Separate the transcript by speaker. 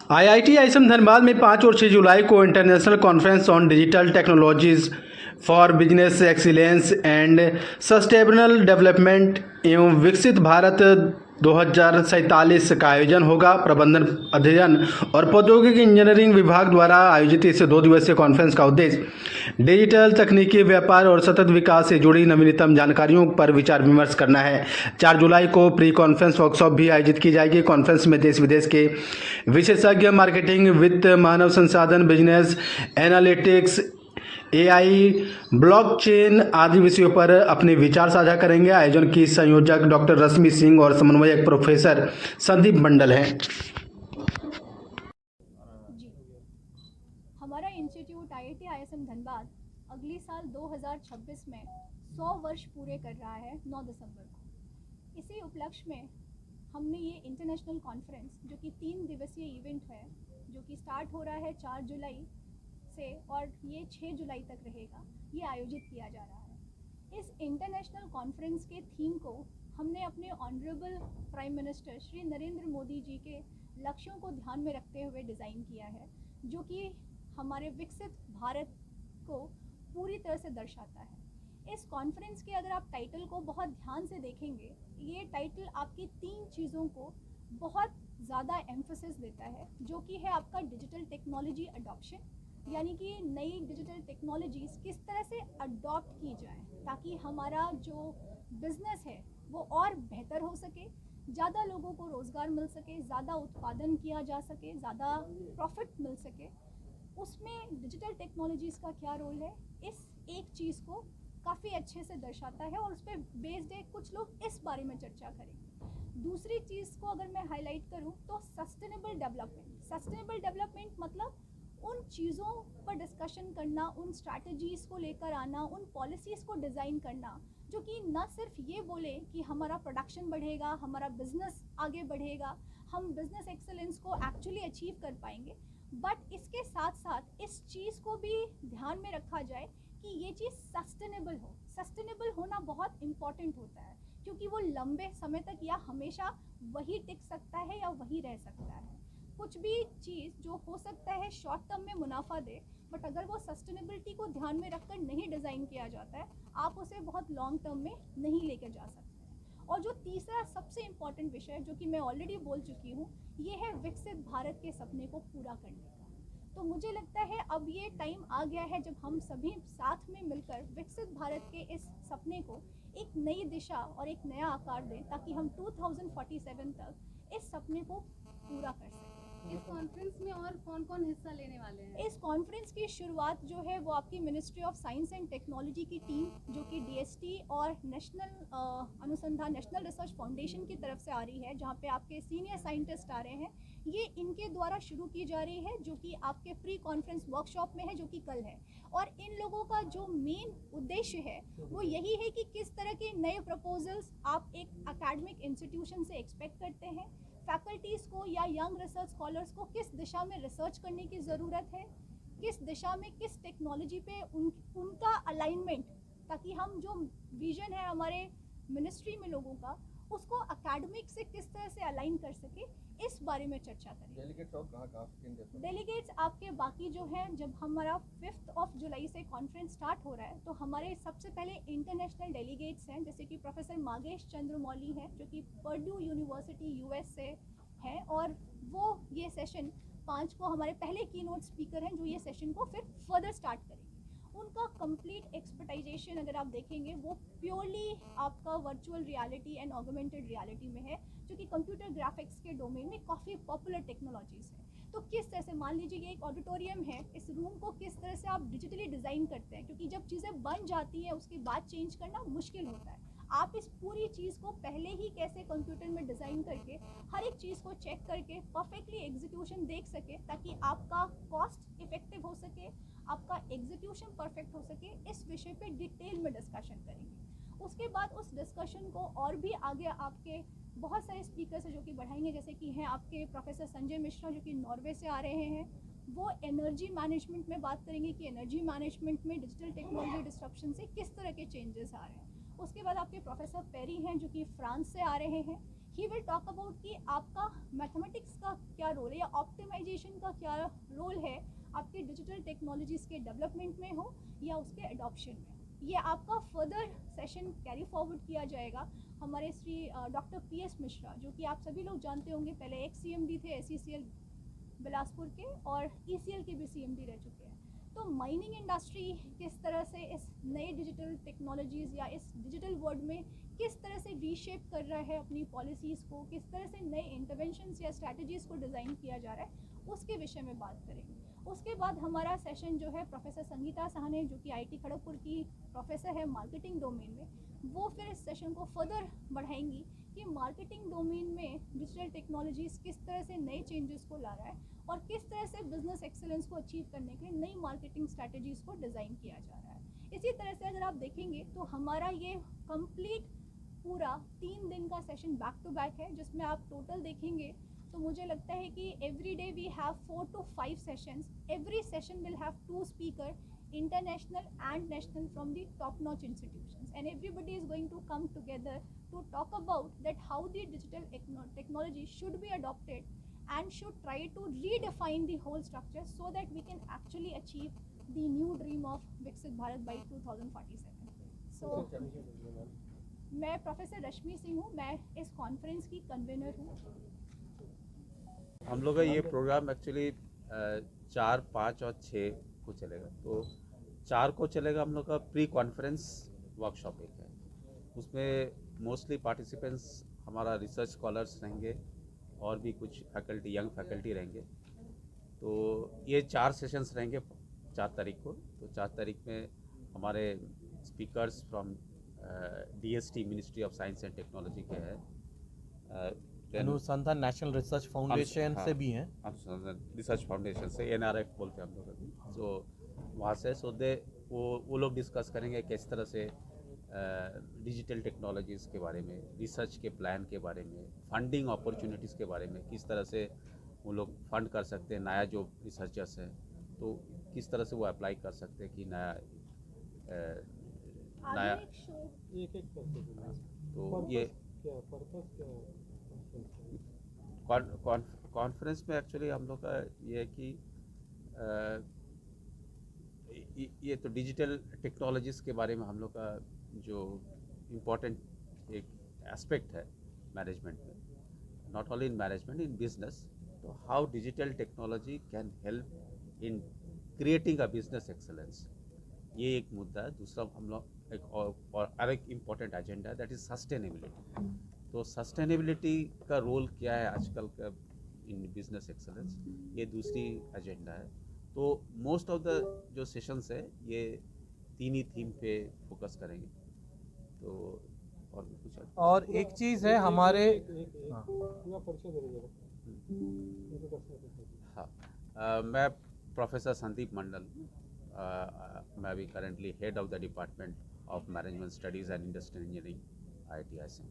Speaker 1: IIT ISM Dhanbad में 5 और 6 जुलाई को international conference on digital technologies for business excellence and sustainable development एवं विकसित भारत 2047 का आयोजन होगा। प्रबंधन अध्ययन और प्रौद्योगिकी इंजीनियरिंग विभाग द्वारा आयोजित इस 2 दिवसीय कॉन्फ्रेंस का उद्देश्य डिजिटल तकनीकी व्यापार और सतत विकास से जुड़ी नवीनतम जानकारियों पर विचार विमर्श करना है। 4 जुलाई को प्री कॉन्फ्रेंस वर्कशॉप भी आयोजित की जाएगी। कॉन्फ्रेंस में देश विदेश के विशेषज्ञ मार्केटिंग, वित्त, मानव संसाधन, बिजनेस एनालिटिक्स, एआई, ब्लॉकचेन आदि विषयों पर अपने विचार साझा करेंगे। आयोजन की संयोजक डॉक्टर रश्मि सिंह और समन्वयक प्रोफेसर संदीप मंडल हैं।
Speaker 2: जी, हमारा इंस्टीट्यूट आईआईटी आईएसएम धनबाद अगले साल 2026 में 100 वर्ष पूरे कर रहा है 9 दिसंबर को। इसी उपलक्ष्य में हमने ये इंटरनेशनल कॉन्फ्रेंस, जो कि 3 दिवसीय इवेंट है, जो कि स्टार्ट हो रहा है 4 जुलाई से और ये 6 जुलाई तक रहेगा, ये आयोजित किया जा रहा है। इस इंटरनेशनल कॉन्फ्रेंस के थीम को हमने अपने honourable prime minister Shri Narendra Modi ji के लक्ष्यों को ध्यान में रखते हुए डिज़ाइन किया है, जो कि हमारे विकसित भारत को पूरी तरह से दर्शाता है। इस कॉन्फ्रेंस के अगर आप टाइटल को बहुत ध्यान से देखेंगे, ये टाइटल आपकी 3 चीज़ों को बहुत ज़्यादा एम्फोसिस देता है, जो कि है आपका डिजिटल टेक्नोलॉजी अडॉप्शन, यानी कि नई डिजिटल टेक्नोलॉजीज़ किस तरह से अडॉप्ट की जाए ताकि हमारा जो बिज़नेस है वो और बेहतर हो सके, ज़्यादा लोगों को रोज़गार मिल सके, ज़्यादा उत्पादन किया जा सके, ज़्यादा प्रॉफिट मिल सके। उसमें डिजिटल टेक्नोलॉजीज़ का क्या रोल है, इस एक चीज़ को काफ़ी अच्छे से दर्शाता है और उस पर बेस्ड है कुछ लोग इस बारे में चर्चा करेंगे। दूसरी चीज़ को अगर मैं हाईलाइट करूं तो सस्टेनेबल डेवलपमेंट। सस्टेनेबल डेवलपमेंट मतलब उन चीज़ों पर डिस्कशन करना, उन स्ट्रैटेजीज़ को लेकर आना, उन पॉलिसीज़ को डिज़ाइन करना जो कि न सिर्फ ये बोले कि हमारा प्रोडक्शन बढ़ेगा, हमारा बिजनेस आगे बढ़ेगा, हम बिजनेस एक्सेलेंस को एक्चुअली अचीव कर पाएंगे, बट इसके साथ साथ इस चीज़ को भी ध्यान में रखा जाए कि ये चीज़ सस्टेनेबल हो। सस्टेनेबल होना बहुत इम्पॉर्टेंट होता है, क्योंकि वो लंबे समय तक या हमेशा वही टिक सकता है या वही रह सकता है। कुछ भी चीज़ जो हो सकता है शॉर्ट टर्म में मुनाफा दे, बट अगर वो सस्टेनेबिलिटी को ध्यान में रखकर नहीं डिज़ाइन किया जाता है, आप उसे बहुत लॉन्ग टर्म में नहीं लेकर जा सकते हैं। और जो तीसरा सबसे इम्पॉर्टेंट विषय, जो कि मैं ऑलरेडी बोल चुकी हूँ, ये है विकसित भारत के सपने को पूरा करने का। तो मुझे लगता है अब ये टाइम आ गया है जब हम सभी साथ में मिलकर विकसित भारत के इस सपने को एक नई दिशा और एक नया आकार दें, ताकि हम 2047 तक इस सपने को पूरा कर सकें।
Speaker 3: इस कॉन्फ्रेंस में और कौन कौन हिस्सा लेने वाले हैं?
Speaker 2: इस कॉन्फ्रेंस की शुरुआत जो है वो आपकी ministry of science and technology की टीम, जो कि डीएसटी और नेशनल अनुसंधान नेशनल रिसर्च फाउंडेशन की तरफ से आ रही है, जहाँ पे आपके सीनियर साइंटिस्ट आ रहे हैं, ये इनके द्वारा शुरू की जा रही है, जो कि आपके प्री कॉन्फ्रेंस वर्कशॉप में है, जो कि कल है। और इन लोगों का जो मेन उद्देश्य है वो यही है कि किस तरह के नए प्रपोजल्स आप एक एकेडमिक इंस्टीट्यूशन से एक्सपेक्ट करते हैं, फैकल्टीज़ को या यंग रिसर्च स्कॉलर्स को किस दिशा में रिसर्च करने की ज़रूरत है, किस दिशा में किस टेक्नोलॉजी पे उनका अलाइनमेंट, ताकि हम जो विजन है हमारे मिनिस्ट्री में लोगों का, उसको एकेडमिक से किस तरह से अलाइन कर सके, इस बारे में चर्चा करें।
Speaker 4: डेलीगेट्स और कहाँ
Speaker 2: डेलीगेट्स आपके बाकी जो हैं, जब हमारा 5 जुलाई से कॉन्फ्रेंस स्टार्ट हो रहा है, तो हमारे सबसे पहले इंटरनेशनल डेलीगेट्स हैं, जैसे कि प्रोफेसर मागेश चंद्रमौली हैं, जो कि पर्ड्यू यूनिवर्सिटी यूएस से हैं, और वो ये सेशन 5 को हमारे पहले कीनोट स्पीकर हैं, जो ये सेशन को फिर फर्दर स्टार्ट करेंगे। उनका कंप्लीट एक्सपर्टाइजेशन अगर आप देखेंगे, वो प्योरली आपका virtual reality and augmented reality में है, जो कि कंप्यूटर ग्राफिक्स के डोमेन में काफ़ी पॉपुलर टेक्नोलॉजीज़ है। तो किस तरह से, मान लीजिए ये एक ऑडिटोरियम है, इस रूम को किस तरह से आप डिजिटली डिज़ाइन करते हैं, क्योंकि जब चीज़ें बन जाती हैं उसके बाद चेंज करना मुश्किल होता है। आप इस पूरी चीज़ को पहले ही कैसे कंप्यूटर में डिज़ाइन करके हर एक चीज़ को चेक करके परफेक्टली एग्जीक्यूशन देख सके, ताकि आपका कॉस्ट इफेक्टिव हो सके, आपका एग्जीक्यूशन परफेक्ट हो सके, इस विषय पे डिटेल में डिस्कशन करेंगे। उसके बाद उस डिस्कशन को और भी आगे आपके बहुत सारे स्पीकर्स हैं जो कि बढ़ाएंगे, जैसे कि हैं आपके प्रोफेसर संजय मिश्रा, जो कि नॉर्वे से आ रहे हैं। वो एनर्जी मैनेजमेंट में बात करेंगे कि एनर्जी मैनेजमेंट में डिजिटल टेक्नोलॉजी डिस्ट्रप्शन से किस तरह के चेंजेस आ रहे हैं। उसके बाद आपके प्रोफेसर पेरी हैं, जो कि फ्रांस से आ रहे हैं। ही विल टॉक अबाउट कि आपका मैथमेटिक्स का क्या रोल है या ऑप्टिमाइजेशन का क्या रोल है आपके डिजिटल टेक्नोलॉजीज़ के डेवलपमेंट में हो या उसके अडॉप्शन में। ये आपका फर्दर सेशन कैरी फॉरवर्ड किया जाएगा हमारे श्री डॉक्टर PS मिश्रा, जो कि आप सभी लोग जानते होंगे, पहले एक्स CMD थे SECL बिलासपुर के और ECL के भी CMD रह चुके हैं। तो माइनिंग इंडस्ट्री किस तरह से इस नए डिजिटल टेक्नोलॉजीज़ या इस डिजिटल वर्ल्ड में किस तरह से रीशेप कर रहा है अपनी पॉलिसीज़ को, किस तरह से नए इंटरवेंशंस या स्ट्रैटेजीज़ को डिज़ाइन किया जा रहा है, उसके विषय में बात करेंगे। उसके बाद हमारा सेशन जो है प्रोफेसर संगीता साहने, जो कि IIT खड़गपुर की प्रोफेसर है मार्केटिंग डोमेन में, वो फिर इस सेशन को फर्दर बढ़ाएंगी कि मार्केटिंग डोमेन में डिजिटल टेक्नोलॉजीज़ किस तरह से नए चेंजेस को ला रहा है और किस तरह से बिजनेस एक्सेलेंस को अचीव करने के लिए नई मार्केटिंग स्ट्रैटेजीज़ को डिज़ाइन किया जा रहा है। इसी तरह से अगर आप देखेंगे तो हमारा ये कंप्लीट पूरा 3 दिन का सेशन बैक टू बैक है, जिसमें आप टोटल देखेंगे तो मुझे लगता है कि every day we have 4 to 5 sessions. Every session will have 2 speaker, international and national, from the top notch institutions, and everybody is going to come together to talk about that how the digital technology should be adopted and should try to redefine the whole structure so that we can actually achieve the new dream of Viksit Bharat by 2047. So मैं professor Rashmi Singh हूँ, मैं इस conference की convener हूँ।
Speaker 5: हम लोग का ये प्रोग्राम एक्चुअली 4, 5 और 6 को चलेगा। तो 4 को चलेगा हम लोग का प्री कॉन्फ्रेंस वर्कशॉप एक है, उसमें मोस्टली पार्टिसिपेंट्स हमारा रिसर्च स्कॉलर्स रहेंगे और भी कुछ फैकल्टी, यंग फैकल्टी रहेंगे। तो ये 4 सेशंस रहेंगे 4 तारीख को। तो 4 तारीख में हमारे speakers from DST ministry of science and technology के हैं,
Speaker 6: अनुसंधान नेशनल रिसर्च फाउंडेशन से भी हैं,
Speaker 5: रिसर्च फाउंडेशन से, NRF बोलते हैं हम लोग अभी। सो वहाँ से वो लोग डिस्कस करेंगे किस तरह से डिजिटल टेक्नोलॉजीज़ के बारे में, रिसर्च के प्लान के बारे में, फंडिंग अपॉर्चुनिटीज़ के बारे में, किस तरह से वो लोग फंड कर सकते हैं। नया जो रिसर्चर्स हैं तो किस तरह से वो अप्लाई कर सकते हैं कि नया तो ये कॉन्फ्रेंस में एक्चुअली हम लोग का ये है कि ये तो डिजिटल टेक्नोलॉजीज़ के बारे में हम लोग का जो इम्पोर्टेंट एक एस्पेक्ट है मैनेजमेंट में, not only in management, in business. तो how digital technology can help in creating a business excellence, ये एक मुद्दा है। दूसरा हम लोग एक इम्पोर्टेंट एजेंडा है, दैट इज़ सस्टेनेबिलिटी। तो सस्टेनेबिलिटी का रोल क्या है आजकल का इन बिजनेस एक्सेलेंस, ये दूसरी एजेंडा है। तो मोस्ट ऑफ द जो सेशंस है ये 3 ही थीम पे फोकस करेंगे। तो और भी कुछ
Speaker 6: और एक चीज़ है हमारे
Speaker 5: हाँ, मैं प्रोफेसर संदीप मंडल, मैं अभी currently head of the department of management studies and industrial engineering IIT ISM।